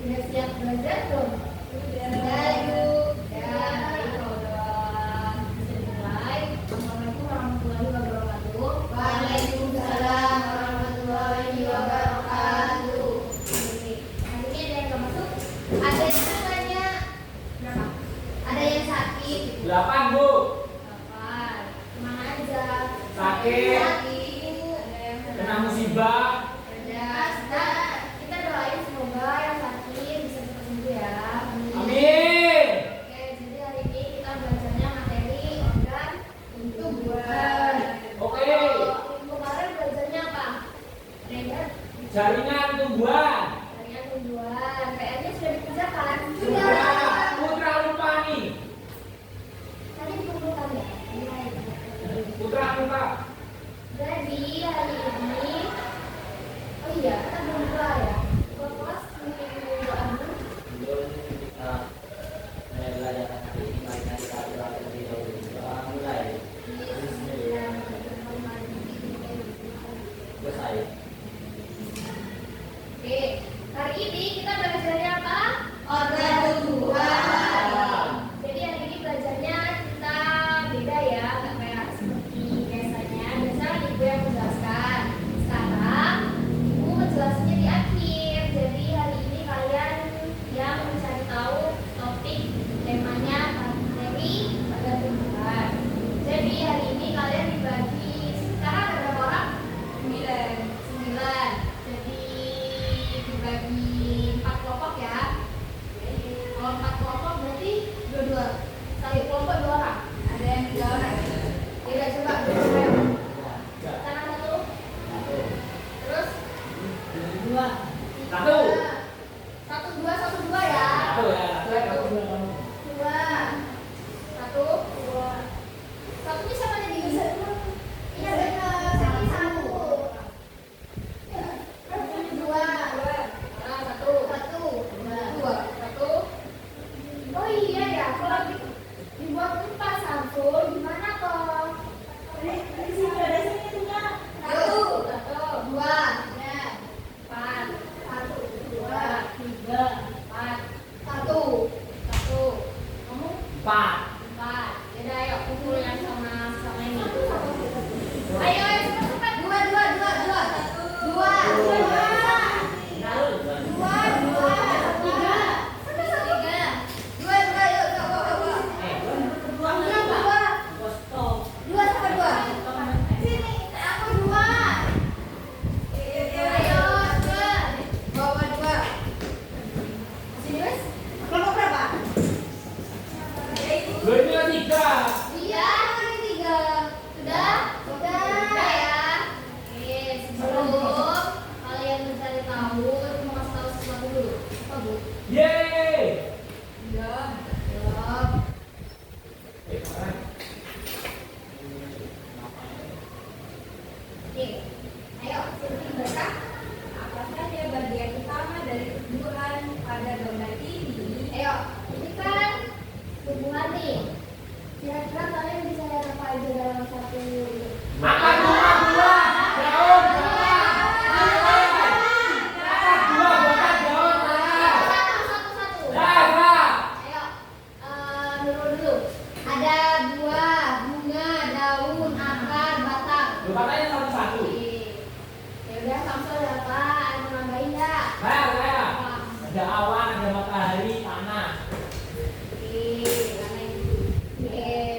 Udah siap belajar belum? Udah yuk. Ya, baik kalau udah bisa dimulai. Assalamualaikum warahmatullahi wabarakatuh. Waalaikumsalam warahmatullahi wabarakatuh. Oke, hari ini ada yang nggak masuk? Ada yang tanya berapa? Ada yang sakit? 8, Bu. 8. Kemana aja? Sakit. Kena musibah. Kita doain semoga yang sakit bisa cepat sembuh ya. Amin. Oke, jadi hari ini kita belajarnya materi organ tumbuhan. Oke. Kemarin belajarnya apa? Rendah. Jaringan tumbuhan. Jaringan tumbuhan. PR-nya sudah dikerjakan? Sudah. Putra lupa nih. Tadi dikumpulkan ya? Putra lupa. Jadi hari ini, oh iya, kita belum mulai ya. Kelas minggu anu. Sebelum kita belajar hari ini, mari kita doa terlebih dahulu. Doa mulai. Selesai. Oke, hari ini kita belajarnya apa? Organ tumbuhan. Jadi hari ini belajarnya kita beda ya, nggak kayak seperti biasanya. Biasanya ibu yang menjelaskan. Sekarang ibu menjelaskannya di akhir. Jadi hari ini kalian yang mencari tahu topik temanya materi organ tumbuhan. Jadi hari ini kalian dibagi. Sekarang ada berapa orang? 9. Jadi dibagi 4 kelompok ya. Kalau 4 kelompok berarti dua-dua. Satu kelompok 2 orang. Ada yang 3 orang. Ya coba berdua. Sana 1. Terus 2. 1. 1 2 1 2 ya. 1 ya. 1. 2 1 2. Satunya siapa tadi? Iya benar. Satu 2. Nah, 1 2 1. Oh iya ya, kalau dibuat 4 Samsul gimana toh? Di sini ada sini 1 2 4 1 2 3 4 1 kamu 4. 4. Yaudah ayo kumpul yang sama ini. Ayo cepat 2 Sudah ya. Oke, sebelum kalian mencari tahu, aku mau kasih tahu sesuatu dulu. Apa Bu? Yeay. Belum. Oke, ayo Sylvie baca. Apa saja bagian utama dari tumbuhan pada gambar ini? Ayo, ini kan tumbuhan nih. Kira-kira kalian bisa lihat apa aja dalam satu ini? Makan buah. Daun. Makan buah, makan daun. Satu-satu. Darah. Ayo, dulu. Ada buah, bunga, daun, akar, batang. Lu katanya satu-satu. Ya udah, Samsul ada apa? Ada mau nambahin nggak? Saya. Ada awan, ada matahari, tanah.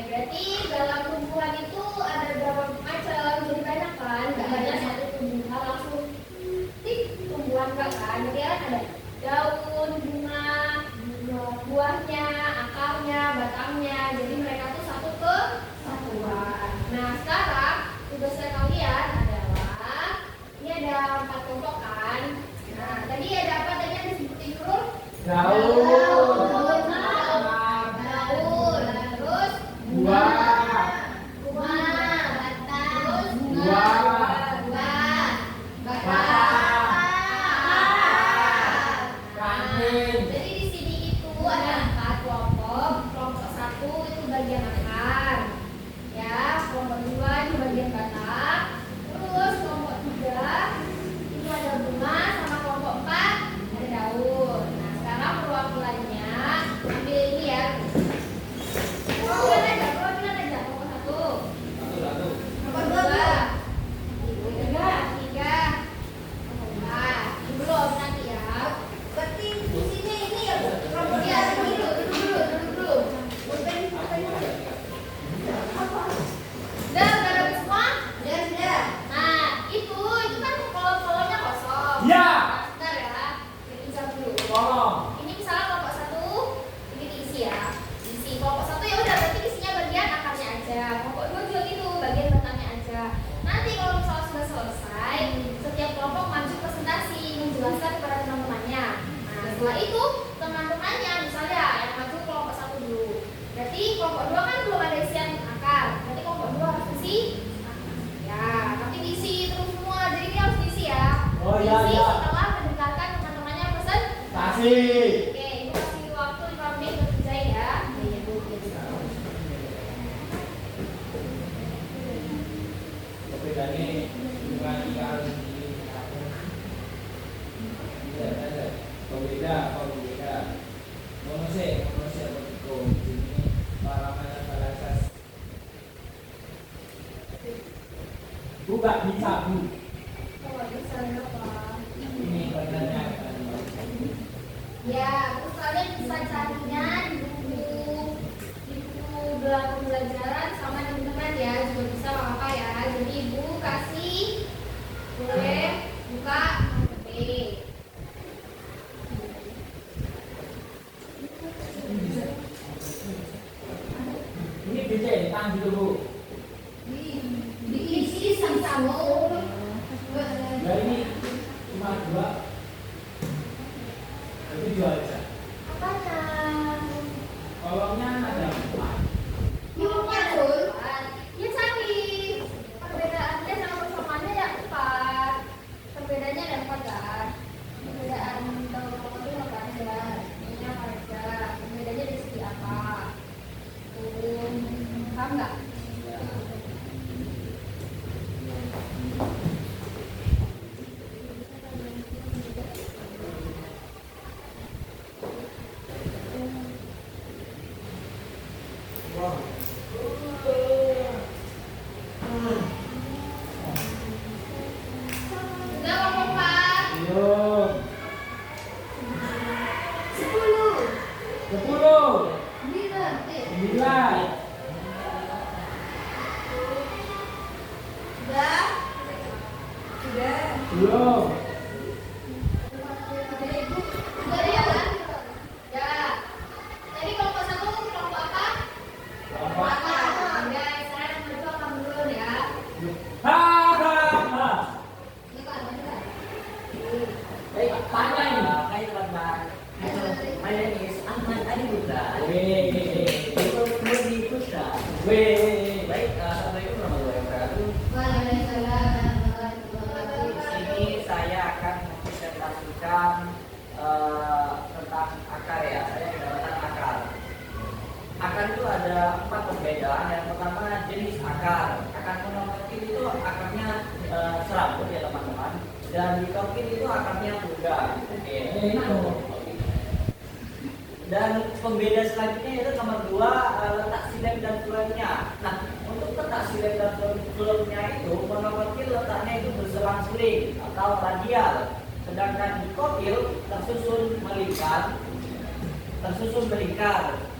Berarti dalam tumbuhan itu ada berapa macam? Jadi banyak kan? Nggak hanya satu tumbuhan langsung tumbuhan nggak kan? Jadi kan ada daun, bunga, buahnya, akarnya, batangnya. Jadi mereka tuh satu kesatuan. Nah sekarang tugasnya kalian adalah ini ada 4 kelompok kan? Nah tadi ada apa tadi yang disebutin dulu? Daun. Terus Buah. terus Ranting. jadi di sini itu ada 4 kelompok. Kelompok 1 itu bagian akar, ya. Kelompok 2 itu bagian batang. Terus kelompok 3 itu ada bunga, sama kelompok 4 ada daun. Nah Nah itu teman-temannya, misalnya yang maju kelompok 1 dulu. Berarti kelompok 2 kan belum ada isian akar. Berarti kelompok 2 harus isi akar. Ya, tapi diisi terus semua. Jadi ini harus diisi ya. Oh, iya, Diisi iya. setelah mendengarkan teman-temannya pesan. Kasih. Oke, ibu kasih waktu 5 menit untuk kerjain ya. Iya, Bu. Bedanya bukan ikan tidak ada pembeda manusia begitu ini para masyarakat buka bisa bu Kalau bisa apa? ini pertanyaannya Ya, terus kalian bisa carinya di buku belakang pembelajaran sama teman-teman ya, juga bisa apa ya. Jadi ibu kasih boleh buka HP. ini dicetak gitu bu Diisi sama-sama. ya ini cuma 2 itu jual aja Apanya? kolomnya ada 4 Yuknya tuh. Ya cari perbedaannya sama persamaannya ya 4. Perbedaannya ada 4 kan? Perbedaan kalau itu apa aja? Ini apa aja? Perbedaannya dari segi apa? Paham nggak? Sudah kelompok 4. belum 10. 10 9. 9 Sudah. Sudah. belum Sudah ya kan? Ya. Tadi kelompok 1 kelompok apa? kelompok Ya, saya berdua akan dulu ya. ha. Ini kan ada. Tanya ini. Hai teman-teman. My name is Ahmad Adi Putra. Weh, Itu Murni Putra. weh. Baik, assalamualaikum warahmatullahi wabarakatuh. Waalaikumsalam. Di sini saya akan mempresentasikan tentang akar ya. Saya mendapatkan akar. Akar itu ada 4 perbedaan. Yang pertama jenis akar. Akar monokotil itu akarnya serabut ya teman-teman. Dan di kokil itu akarnya tunggal. Oke. Enak loh. Dan pembeda selanjutnya itu nomor 2 letak silem dan fulemnya. Nah, untuk letak silem dan fulemnya itu monokotil letaknya itu berselang-seling atau radial. Sedangkan di kokil tersusun melingkar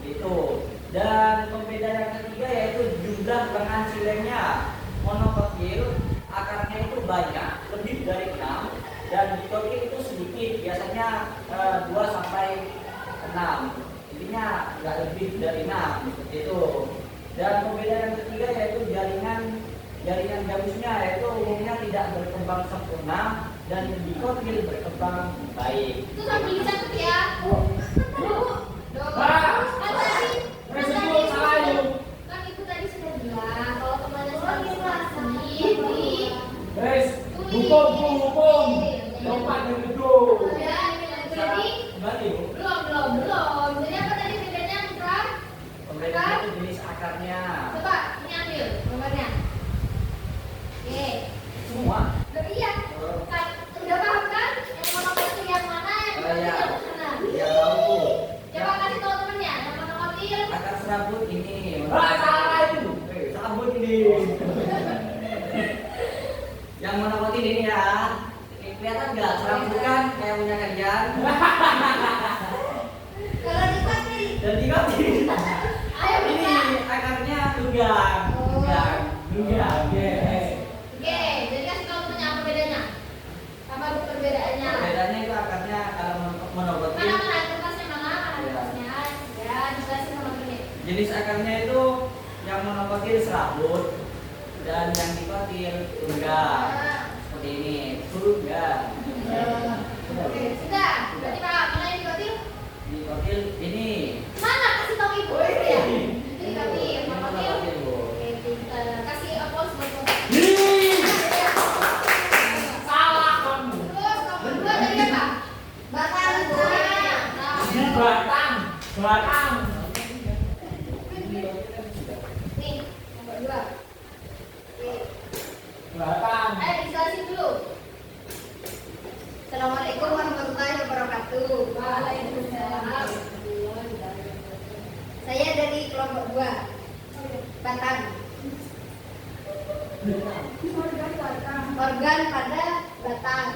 gitu. Dan pembeda yang ketiga yaitu jumlah lengan silemnya. Monokotil akarnya itu banyak, lebih dari 6, dan di kokil itu sedikit, biasanya 2 sampai 6. Intinya nggak lebih dari 6 seperti itu. Dan pembeda yang ketiga yaitu jaringan gabusnya, yaitu umumnya tidak berkembang sempurna dan di kokil berkembang baik. Itu sambil dicatat ya. Pak, Tadi salah itu. kan ibu tadi sudah bilang kalau temannya sakit di Guys, hukum. Lompat ke gedung. ya, jadi Kembali bu. belum. Jadi apa tadi bedanya Putra? Pembedanya itu jenis akarnya. Coba ini ambil gambarnya. Oke. Semua. Loh, iya. Kan, udah paham kan? Yang monokotil yang mana? Yang Ya, yang mana? ya tahu. Coba kasih tahu temennya. Yang monokotil. Akar serabut ini. Salah itu. Serabut ini. Yang monokotil ini ya. Kelihatan nggak serabut kan kayak punya kalian? Kalau dikasih. Dan di kokil. Ayo Ini buka. akarnya tunggang. Oke, jadi kasih tahu temennya apa bedanya? Apa perbedaannya? Bedanya itu akarnya kalau monokotil. Mana kertasnya mana? Kertasnya. Ya, dijelasin sama temennya. Jenis akarnya itu yang monokotil serabut dan yang dikotil tunggal. Seperti ini, tunggal. Oke, sudah. Berarti Pak, mana yang dikotil? Belakang. Nih, nomor 2. Oke. Belakang. Dijelasin dulu. Assalamualaikum warahmatullahi wabarakatuh. Waalaikumsalam. Saya dari kelompok 2 Batang. Organ pada batang.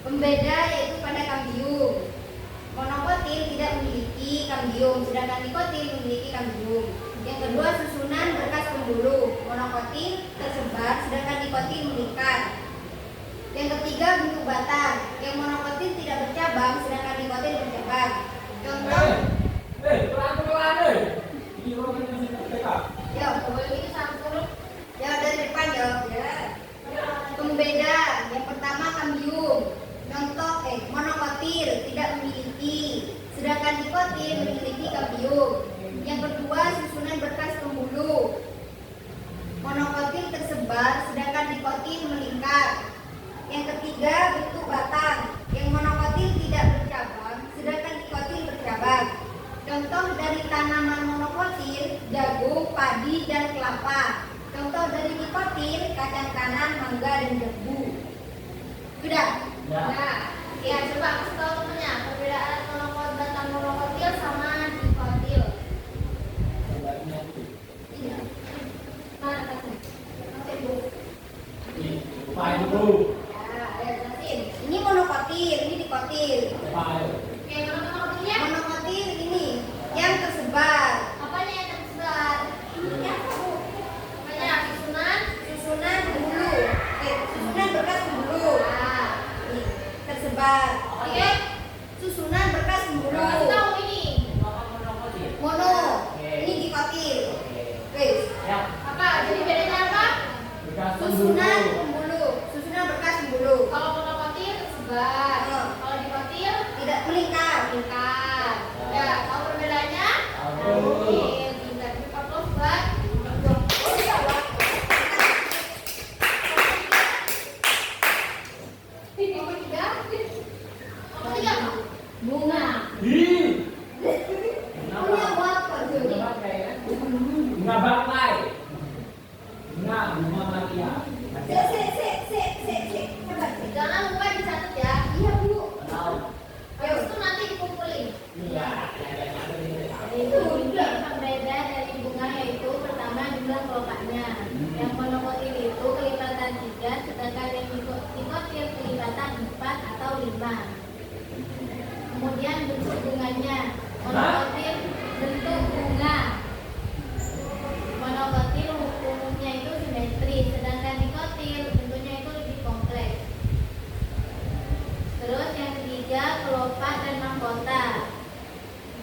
Pembeda yaitu pada kambium. Monokotil tidak memiliki kambium, sedangkan nikotil memiliki kambium. Yang kedua, susunan berkas pembuluh. Monokotil tersebar, sedangkan nikotil meningkat. Yang ketiga, bentuk batang. Yang monokotil tidak bercabang, sedangkan nikotil bercabang. Contoh, Pelan-pelan deh. Ini orang yang masih terdekat. ya, ini sampul. Ya, dari depan ya. Pembeda, yang pertama kambium. Contoh, monokotil tidak memiliki, sedangkan nikotil memiliki kambium. Yang kedua, susunan berkas pembuluh. Monokotil tersebar, sedangkan nikotil meningkat. Yang ketiga, bentuk batang. Yang monokotil tidak bercabang, sedangkan nikotil bercabang. Contoh dari tanaman monokotil, jagung, padi, dan kelapa. Contoh dari nikotil, kacang kanan, mangga, dan jambu. Sudah? Ya. Nah, ya coba kasih tahu temennya perbedaan batang monokotil sama nikotil. Iya. Mana kasih? Kasih dulu. Pakai dulu. Ya, ayo jelasin. Ini monokotil, ini nikotil. Pakai. Oke, mana monokotilnya? Monokotil ini yang tersebar. Apanya yang tersebar? Yang apanya? Susunan pembuluh. Susunan berkas pembuluh. Nah, ini tersebar. Oke. Susunan berkas pembuluh. Kasih tahu ini. Mono. Ini nikotil. Oke. Ya. Apa? Jadi bedanya apa? Bekas Susunan pembuluh. pembuluh. Susunan berkas pembuluh. Kalau monokotil tersebar. Kalau nikotil tidak melingkar. Melingkar. Ya, tahu perbedaannya? Tahu. Oke, pintar. Cepat los buat. Nomor 3. Nomor 3 apa? Bunga. Ih. Bunga buat apa tuh? Bunga baklai. Bunga Maria. Sabar. Jangan lupa dicatat ya. Iya dulu. Tahu. Habis itu nanti dikumpulin. Iya. Itu pembeda dari bunga yaitu pertama jumlah kelopaknya. Yang monokotil itu kelipatan 3, sedangkan yang nikotil kelipatan 4 atau 5. Kemudian bentuk bunganya. Monokotil bentuk bunga. Monokotil umumnya itu simetris, sedangkan nikotil bentuknya itu lebih kompleks. Terus yang ketiga, kelopak dan mahkota.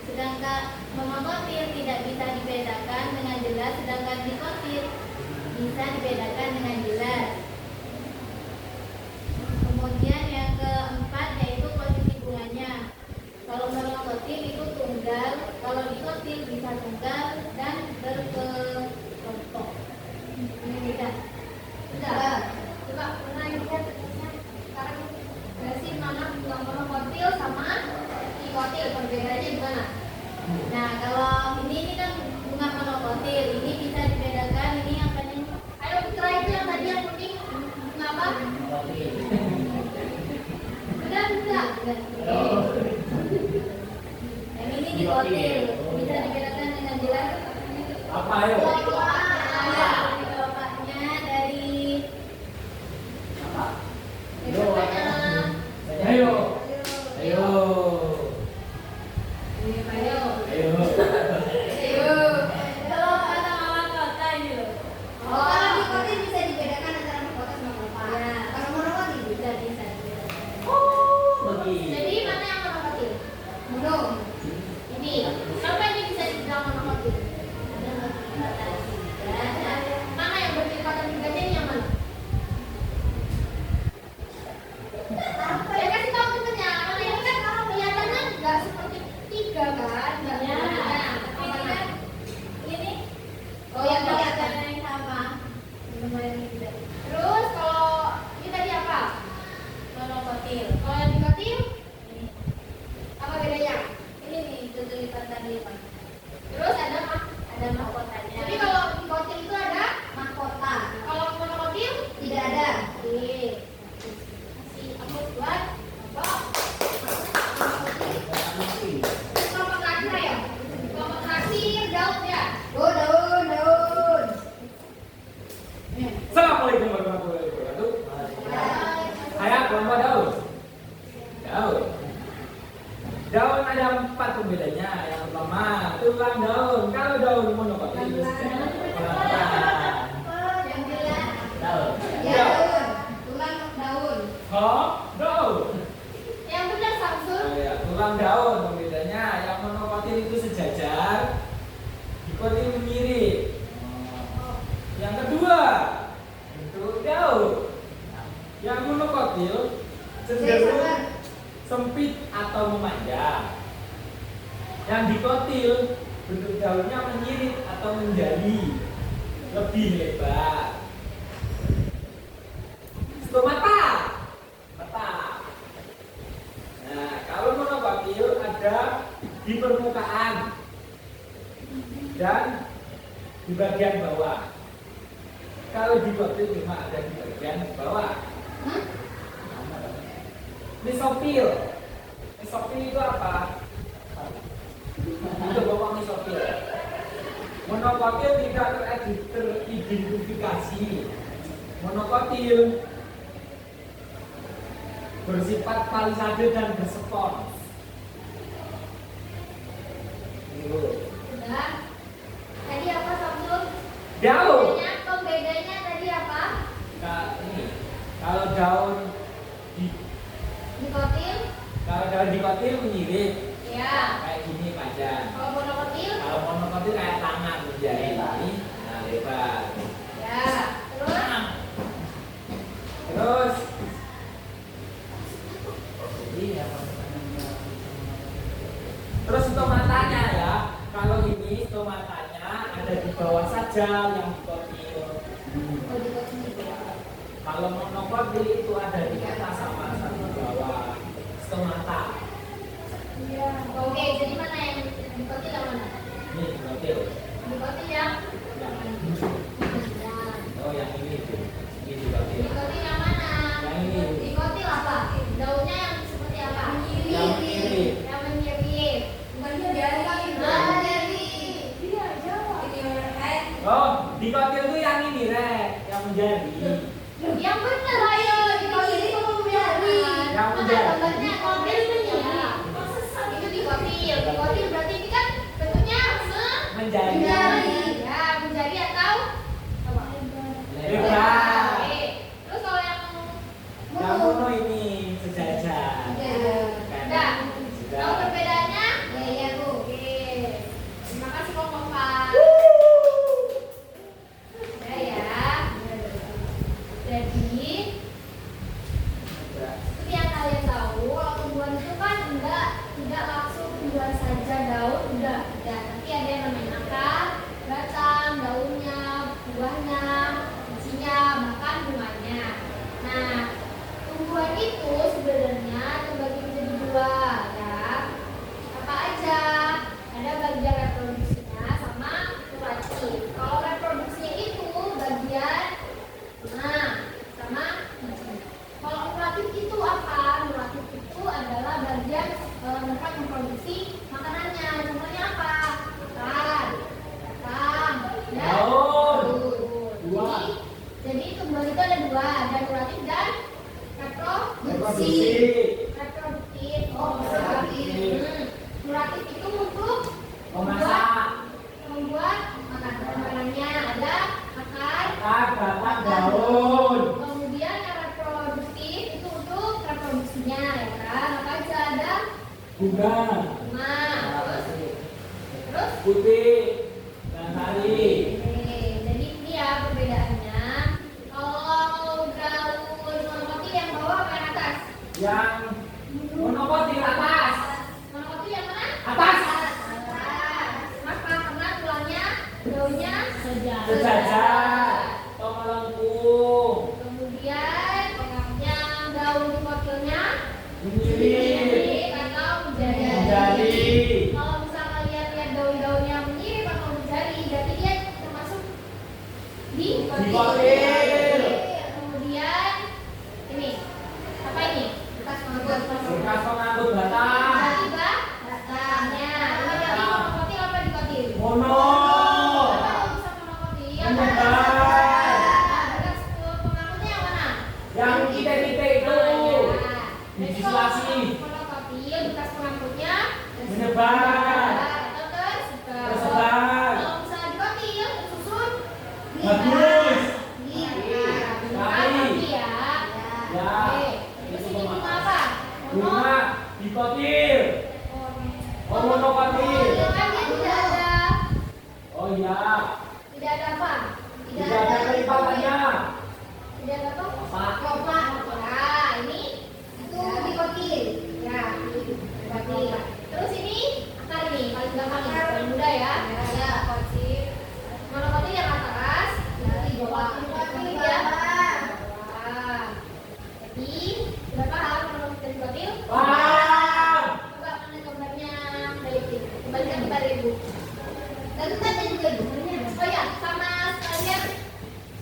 Sedangkan monokotil tidak bisa dibedakan dengan jelas, sedangkan nikotil bisa dibedakan dengan jelas. Kemudian yang keempat yaitu posisi bunganya. Kalau monokotil itu tunggal, kalau nikotil bisa tunggal dan berkelompok. Ini beda. Sudah. Coba pernah lihat sekarang jelasin mana bunga monokotil sama nikotil, perbedaannya gimana? Nah, kalau ini kan bunga monokotil, ini bisa dibedakan, ini apa nih? Ayo putra itu yang tadi yang kuning, bunga apa? Sudah. Yang ini nikotil, bisa dibedakan dengan jelas. Apa ayo? Kelopaknya dari Apa? biasanya. Ayo. Ayo. Ayo. Ayo. Kalau kata mama kota ini loh. Oh, kalau nikotil bisa dibedakan antara mahkota sama kelopak. Kalau monokotil bisa. Begini. Jadi mana yang monokotil? Mono. Ini. Siapa ini bisa dibilang monokotil? Ada kelipatan 3. Mana yang berkelipatan 3 ini yang mana? Ya kasih tahu ada 4 pembedanya. Yang pertama, tulang daun. Kalau daun monokotil itu sejajar. Yang bilang Daun. daun, tulang daun. Daun. Yang benar Samsul. Oh, ya. Tulang daun pembedanya. Yang monokotil itu sejajar, dikotil menyirik. Yang kedua, bentuk daun. Yang monokotil cenderung sempit atau memanjang. Yang dikotil bentuk daunnya menyirit atau menjali, lebih lebar. Stomata. Mata. Nah, kalau monokotil ada di permukaan dan di bagian bawah. Kalau dikotil cuma ada di bagian bawah. Mesopil. Mesopil itu apa? Itu bapak mesopil. Monokotil tidak teridentifikasi. Monokotil bersifat palisade dan berspons. Udah. Tadi apa Samsul? Daun. Pembedanya tadi apa? Ini. Kalau daun Dikotil? kalau daun dikotil menyirit Ya. kayak gini panjang. Kalau monokotil? Kalau monokotil kayak tangan menjari ini, nah lebar. Ya. Terus? Terus terus stomatanya ya. Kalau ini stomatanya ada di bawah saja yang dikotil. Oh, dikotil gitu. Kalau monokotil itu ada di atas sama di bawah stomata. Iya. Oke, jadi mana yang dikotil yang mana? Ini dikotil. Dikotil yang Oh yang ini itu. Ini dikotil. dikotil yang mana? Yang ini. Dikotil apa? Daunnya yang seperti apa? Yang menyirit. Yang menyirit. Bukannya dari Ah, jadi. Iya, jawab. Ini orang Oh, dikotil itu yang ini Rek, yang menjadi. Yang benar ayo dikotil itu menjadi. Yang Mana menjadi. gambarnya kotil menyirit. Itu dikotil. Dikotil berarti ini kan bentuknya Menjadi. menjadi. Ya, menjadi atau apa? Lebar. Oke. Terus kalau yang Yang mono ini sejajar. Udah. Tahu perbedaannya? Ya, iya, Bu. Oke. Terima kasih Kompas. Udah ya. Jadi, seperti yang kalian tahu, kalau tumbuhan itu kan tidak langsung tumbuhan saja daun, udah. Ya, tapi ada yang namanya akar, batang, daunnya, buahnya, bijinya, bahkan bunganya. Nah, tumbuhan itu sebenarnya terbagi menjadi dua, ya. Apa aja? Ada bagian reproduksinya sama reproduksi. Kalau reproduksinya itu bagian sama biji. Kalau reproduksi itu apa? Reproduksi itu adalah bagian tempat memproduksi makanannya. Contohnya apa? Ikan, batang, dan Daun. Dua. Jadi tumbuhan itu ada dua, ada reproduksi dan reproduksi. Reproduktif. Oh, reproduktif. Reproduktif itu untuk Memasak. membuat makanannya ada akar, Akar, batang, daun. kemudian yang reproduktif itu untuk reproduksinya, ya kan? Apa aja ada Bunga. bunga, terus Putih. Dan sari. oke, jadi ini ya perbedaannya. Kalau daun monokotil yang bawah apa yang atas? Yang monokotil atas. Monokotil yang mana? Atas. Atas. Kenapa? Karena tulangnya, daunnya Sejajar. Atau melengkung. Kemudian yang daun dikotilnya Menyirit. atau menjadi. Menjadi. Kalau misalnya kalian lihat daun-daunnya menyirit atau menjadi, berarti dia termasuk Dikotil. Kemudian ini apa ini? Bekas pengangkut. Bekas pengangkut batang. Berarti batangnya. Ini berarti monokotil apa dikotil? Mono. Apa kalau bisa monokotil? Menyebar. Nah, bekas pengangkutnya yang mana? Yang titik-titik itu. Jadi Legislasi. kalau monokotil bekas pengangkutnya Menyebar. Atau tersebar. Tersebar. Kalau misalnya dikotil, tersusun. Bagus. Rapi ya. Ya. Oke. Terus ini bunga apa? Bunga dikotil. Oh, monokotil. Kan dia tidak ada. Oh iya. Tidak ada apa? Tidak ada kelipatannya. Tidak ada apa? Kelopak. Kelopak. Nah, ini itu dikotil. Ya, dikotil. Terus ini akar ini paling gampang ini, paling mudah ya. Ya, Kocip. monokotil yang atas, di bawah dikotil ya. Nah, jadi sudah paham monokotil dan dikotil? Paham. Coba mana gambarnya balikin, kembalikan kepada ibu. Dan tanya juga ibu. Oh ya, sama sekalian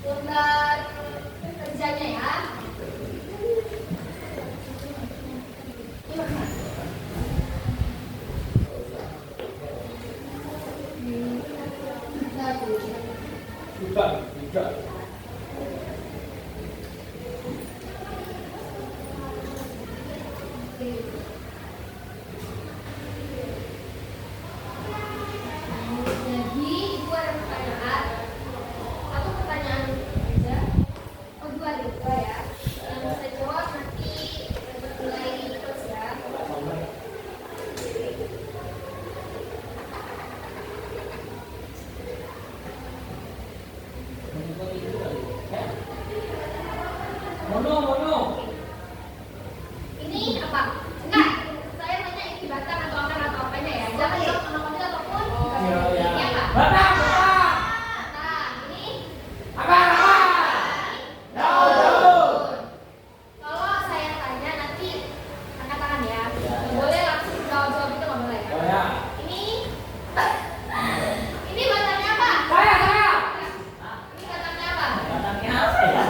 gambar kerjanya ya. Ini mana? Satu. Juga. Oke. Jadi ibu ada pertanyaan. Satu pertanyaan aja. Oh dua deh, dua ya. Yang bisa jawab nanti mulai terus ya. Mono. Ini apa? Enggak. Saya nanya ini batang atau akar atau apanya ya. Jangan jawab monokotil ataupun Iya, iya. ini apa? Batang. Batang. Ini Akar. Jauh. kalau saya tanya nanti angkat tangan ya. Nggak boleh langsung jawab itu nggak boleh. Oh ya. Ini batangnya apa? Saya. Ini batangnya apa? Batangnya apa ya?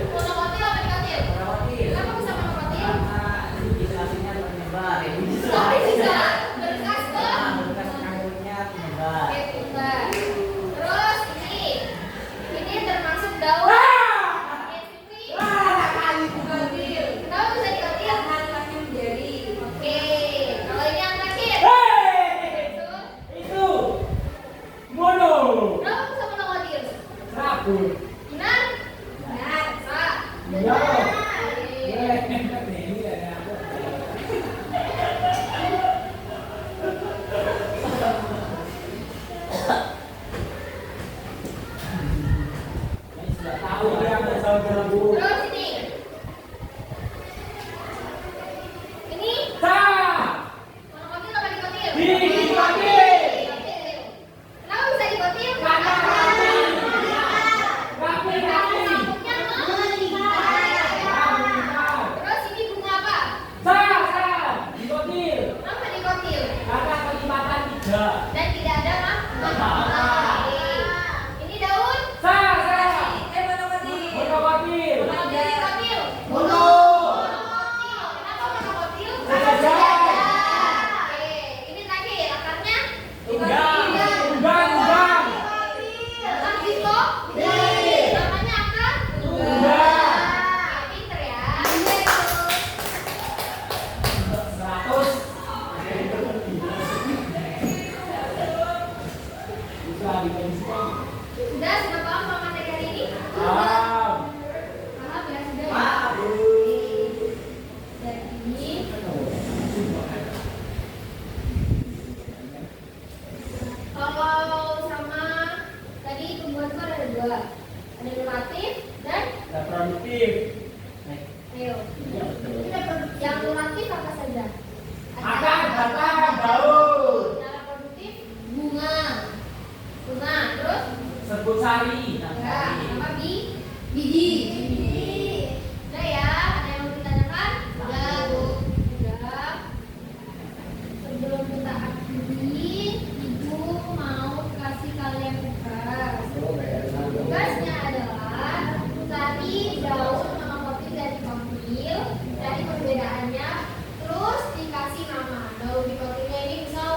Monokotil apa dikotil? Monokotil. Kenapa bisa monokotil? Karena legislasinya menyebar. Ya, Oh bisa berkas ke. Nah, berkas kamunya menyebar. Oke pintar. Terus ini termasuk daun. Dikotil. Kenapa bisa dikotil? Tangannya menjadi. Oke. Kalau ini yang terakhir. Betul. Itu. Mono. Kenapa bisa monokotil? Rabun. Benar? Benar. Pak. Iya. Oke. Ini ada apa? Saya sudah tahu dia asal gerabu. Terus ini. Ini Sa. monokotil apa dikotil? Dikotil. Kenapa bisa dikotil? Karena rapi. Rapi. Rambutnya melingkar. Rapi. Terus ini bunga apa? Sa. Dikotil. Kenapa dikotil? Karena kelipatan 3. Dan tidak ada mahkota. Ini daun. Sa. Monokotil. Monokotil. Kenapa dikotil? Mono. Monokotil. Kenapa monokotil? Sejajar. Oke, ini terakhir akarnya. Tunggang. Akar disco. Namanya akar. Tunggang. Oke, pinter ya. 100. Bisa dikonsumsi. Sudah paham sama materi hari ini? Paham. Paham ya, sudah ya. Pak, Bu. Jadi kalau sama tadi tumbuhan itu ada dua, ada duratif dan Dan produktif. ayo. Yang duratif apa saja? Akar, batang, daun. Secara produktif bunga, terus Sebut sari. ya, apa biji. Udah ya, ada yang mau ditanyakan? Udah, Bu. Udah. Sebelum kita akhiri, Ibu mau kasih kalian tugas. Tugasnya adalah cari daun monokotil dan dikotil, cari perbedaannya, terus dikasih nama. Daun dikotilnya ini misal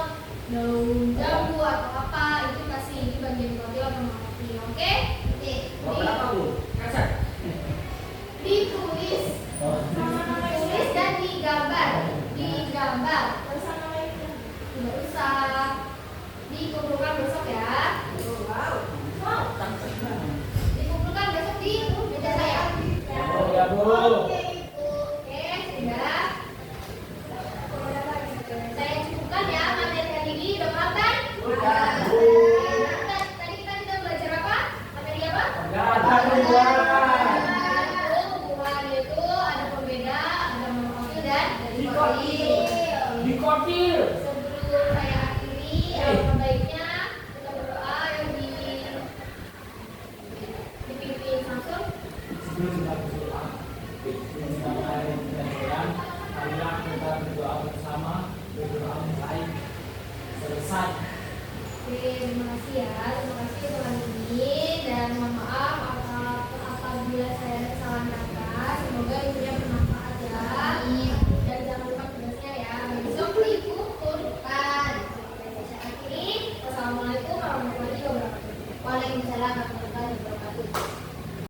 daun jambu atau apa, itu kasih ini bagian dikotil atau monokotil. Oke? Oke. Berapa, Bu? Kaset. Ditulis, Oh. tulis dan digambar. Nggak usah. Dikumpulkan besok ya. Wow. Wow. Dikumpulkan besok di meja saya. Oh ya Bu. Oke, sudah. Saya cukupkan ya materi hari ini. Udah paham kan? Udah. Tadi kita sudah belajar apa? Materi apa? Enggak ada perubahan. Hubungan itu ada pembeda, ada monofil dan Dikotil. Dikotil. Sebelum saya akhiri, alangkah baiknya kita berdoa yang dipimpin langsung. Sebelum kita berdoa, sebelum kita mulai penyampaian, marilah kita berdoa bersama, berdoa baik selesai. Oke, terima kasih ya. Terima kasih Tuhan ini dan mohon maaf apabila saya ada kesalahan kata. Semoga ilmunya bermanfaat ya.